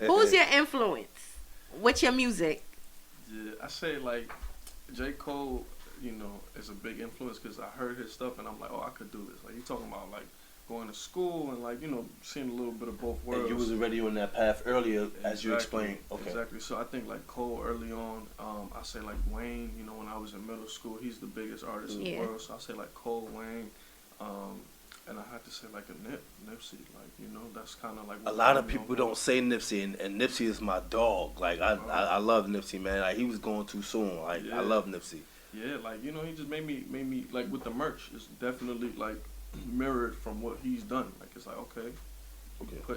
Who's your influence? What's your music? Yeah, I say like J. Cole, is a big influence because I heard his stuff and I'm like, oh, I could do this. Like, you talking about like going to school and like, seeing a little bit of both worlds. And you was already on that path earlier, as you explained. Okay. Exactly. So I think like Cole early on, I say like Wayne, when I was in middle school, he's the biggest artist in the world. So I say like Cole, Wayne, and I had to say like a Nipsey, like, that's kind of like. A lot of people don't say Nipsey, and Nipsey is my dog. Like, I love Nipsey, man. Like, he was going too soon. Like, I love Nipsey. Yeah, like, he just made me, like, with the merch, it's definitely, like, mirrored from what he's done. Like, it's like, okay,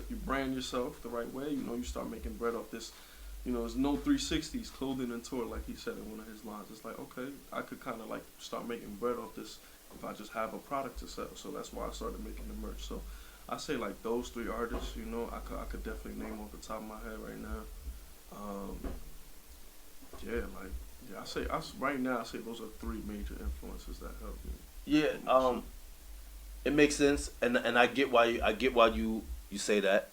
you brand yourself the right way, you start making bread off this, there's no 360s, clothing and tour, like he said in one of his lines. It's like, okay, I could kind of, like, start making bread off this if I just have a product to sell. So that's why I started making the merch. So I say, like, those three artists, I could definitely name off the top of my head right now. I say right now I say those are three major influences that help me. Yeah, it makes sense, and I get why you say that.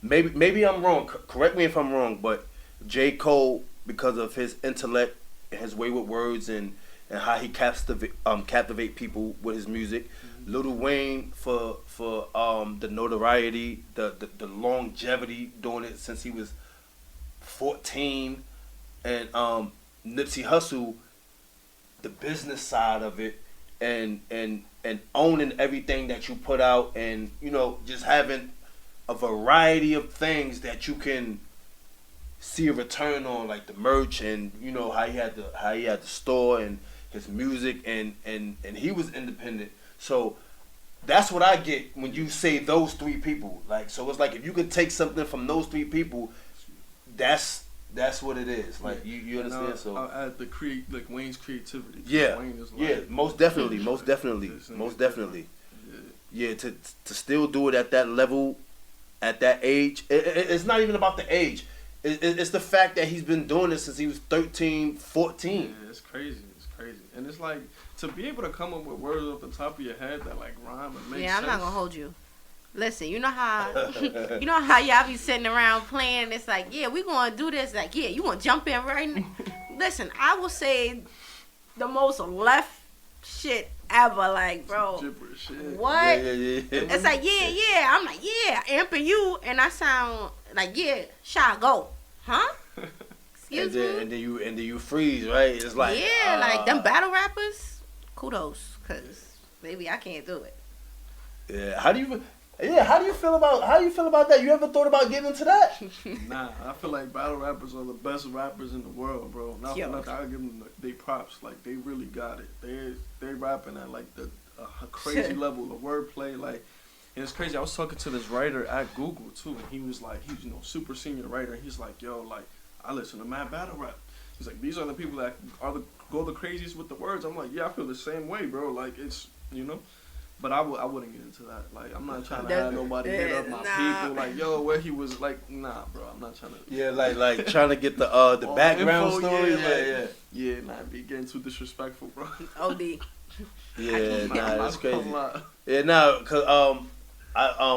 Maybe I'm wrong. Correct me if I'm wrong, but J. Cole, because of his intellect, and his way with words, and how he captivate people with his music. Mm-hmm. Lil Wayne for the notoriety, the longevity, doing it since he was 14. And Nipsey Hussle, the business side of it, and owning everything that you put out, and just having a variety of things that you can see a return on, like the merch, and how he had the store and his music, and he was independent. So that's what I get when you say those three people. Like, so it's like if you could take something from those three people, that's what it is. Like, you understand? So I'll add like Wayne's creativity. Yeah, Wayne is like, most definitely. Yeah, to still do it at that level, at that age. It's not even about the age. It's the fact that he's been doing this since he was 13, 14. Yeah, it's crazy. And it's like, to be able to come up with words off the top of your head that like rhyme and make sense. Yeah, I'm not gonna hold you. Listen, you know how y'all be sitting around playing. It's like, yeah, we gonna do this. Like, yeah, you gonna jump in right now. Listen, I will say the most left shit ever. Like, bro, shit. What? Yeah. It's like, yeah. I'm like, yeah, amping you, and I sound like, yeah, Shy, go, huh? Excuse me. And then you freeze, right? It's like, yeah, like them battle rappers. Kudos, cause baby, I can't do it. Yeah. How do you feel about that? You ever thought about getting into that? Nah, I feel like battle rappers are the best rappers in the world, bro. Not for nothing, I give them they props. Like, they really got it. They rapping at like a crazy level of wordplay. Like, and it's crazy. I was talking to this writer at Google too, and he was like, he's super senior writer. And he's like, yo, like, I listen to mad battle rap. He's like, these are the people that go the craziest with the words. I'm like, yeah, I feel the same way, bro. Like, it's But I wouldn't get into that. Like, I'm not trying to have nobody hit up my people. Like, yo, where he was. Like, nah, bro. I'm not trying to. Yeah, like trying to get the background info, story. Yeah, nah, be getting too disrespectful, bro. OD. Yeah, nah, that's crazy. Yeah, nah, cause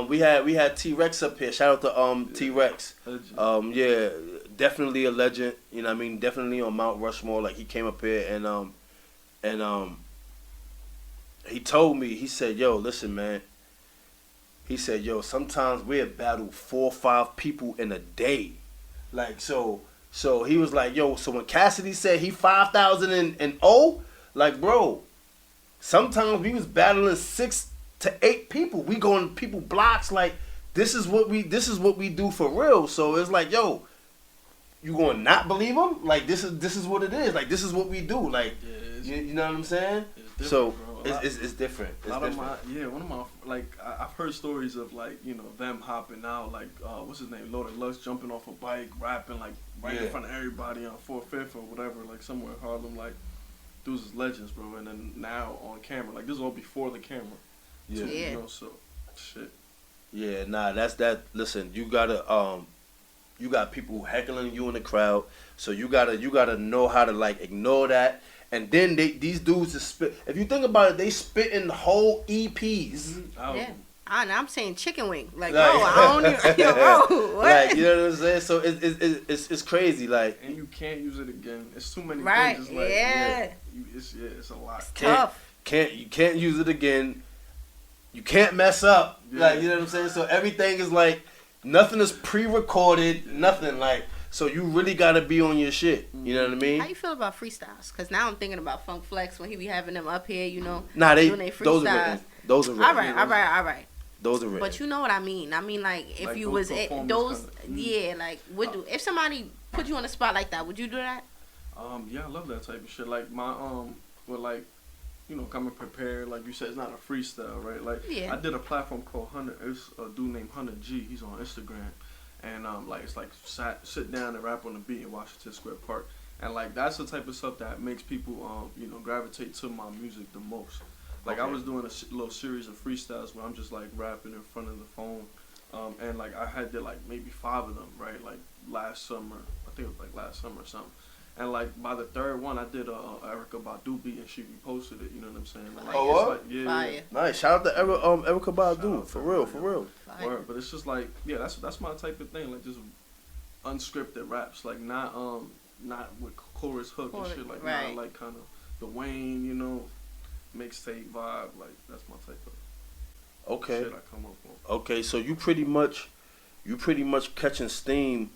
we had T-Rex up here. Shout out to T-Rex. Yeah, definitely a legend. You know what I mean? Definitely on Mount Rushmore. Like, he came up here and he told me, he said, yo, listen, man. He said, yo, sometimes we'll battle 4 or 5 people in a day. Like, so he was like, yo, so when Cassidy said he 5,000 and like, bro, sometimes we was battling 6 to 8 people. We going people blocks. Like, this is what we do for real. So it's like, yo, you gonna not believe him? Like, this is what it is. Like, this is what we do. Like, you know what I'm saying? So it's different. One of my, like, I've heard stories of, like, them hopping out, like, what's his name, Loaded Lux, jumping off a bike, rapping, like, right in front of everybody on 4th, 5th, or whatever, like, somewhere in Harlem. Like, dudes is legends, bro. And then now on camera, like, this is all before the camera. Yeah. So shit. Yeah, nah, that's that. Listen, you gotta you got people heckling you in the crowd, so you gotta know how to, like, ignore that. And then these dudes just spit. If you think about it, they spit in whole EPs. Yeah. I'm saying chicken wing. Like, bro, I don't even. Yo, bro, what? Like, you know what I'm saying? So it's crazy. Like, and you can't use it again. It's too many right? things. It's like, it's a lot. It's tough. You can't use it again. You can't mess up. Yeah. Like, you know what I'm saying? So everything is like, nothing is pre-recorded. Nothing like. So you really gotta be on your shit. You know what I mean? How you feel about freestyles? Because now I'm thinking about Funk Flex when he be having them up here, you know. Nah, doing they those are written. Those are written. All right. Those are written. But you know what I mean. I mean, like, if like you was those, kinda, like, if somebody put you on the spot like that, would you do that? Yeah, I love that type of shit. Like my with like, you know, coming prepared. Like you said, it's not a freestyle, right? Like I did a platform called Hunter. It's a dude named Hunter G. He's on Instagram, and like it's like sit down and rap on the beat in Washington Square Park, and like that's the type of stuff that makes people you know, gravitate to my music the most. Like I was doing a little series of freestyles where I'm just like rapping in front of the phone, and like I had did like maybe 5 of them, right? Like last summer, I think it was like last summer or something. And like by the 3rd one, I did Erykah Badu beat, and she reposted it. You know what I'm saying? Like, oh, what? Like, yeah. Nice. Shout out to Erykah Badu. For real. Word. But it's just like, yeah, that's my type of thing. Like just unscripted raps, like not with chorus hook and shit. Like not like kind of the Wayne, you know, mixtape vibe. Like that's my type of shit I come up on. Okay, so you pretty much catching steam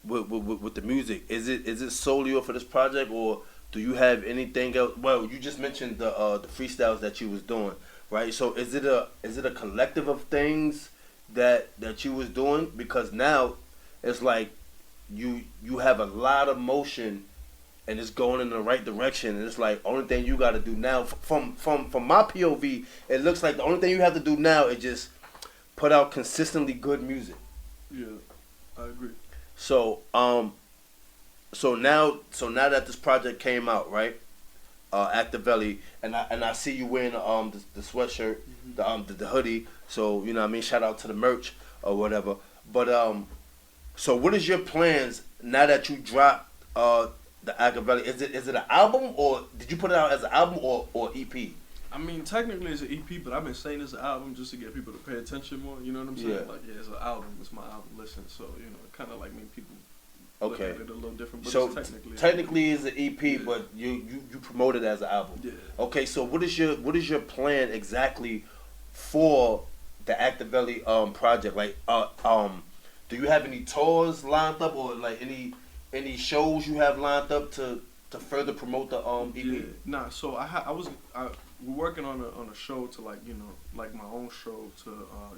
with the music. Is it solely for this project, or do you have anything else? Well, you just mentioned the freestyles that you was doing, right? So is it a collective of things that you was doing? Because now it's like you have a lot of motion and it's going in the right direction, and it's like only thing you got to do now from my POV, it looks like the only thing you have to do now is just put out consistently good music. Yeah, I agree. So now that this project came out, right? Activelli, and I see you wearing the sweatshirt, the hoodie. So you know what I mean, shout out to the merch or whatever. But so what is your plans now that you dropped the Activelli? Is it an album, or did you put it out as an album or EP? I mean, technically it's an EP, but I've been saying it's an album just to get people to pay attention more. You know what I'm saying? Yeah. Like, yeah, it's an album. It's my album. Listen, so you know, it kind of like make people look Okay. at it a little different. But So it's technically it's an EP, Yeah. but you promote it as an album. Yeah. Okay, so what is your plan exactly for the Activelli project? Like do you have any tours lined up, or like any shows you have lined up to further promote the EP? Yeah. Nah, so we're working on a show to like, you know, like my own show to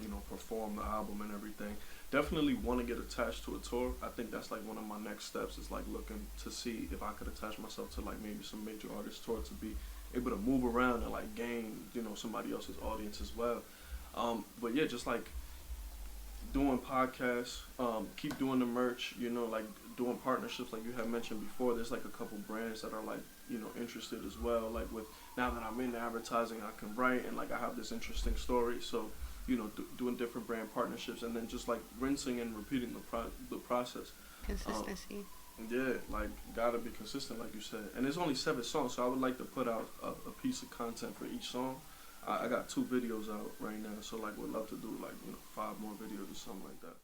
you know, perform the album and everything. Definitely want to get attached to a tour. I think that's like one of my next steps, is like looking to see if I could attach myself to like maybe some major artist tour to be able to move around and like gain, you know, somebody else's audience as well. But yeah, just like doing podcasts, keep doing the merch, you know, like doing partnerships like you had mentioned before. There's like a couple brands that are like, you know, interested as well. Like with, now that I'm in advertising, I can write, and like I have this interesting story. So, you know, doing different brand partnerships, and then just like rinsing and repeating the process. Consistency. Yeah, like gotta be consistent, like you said. And there's only 7 songs, so I would like to put out a piece of content for each song. I got 2 videos out right now, so like would love to do like, you know, 5 more videos or something like that.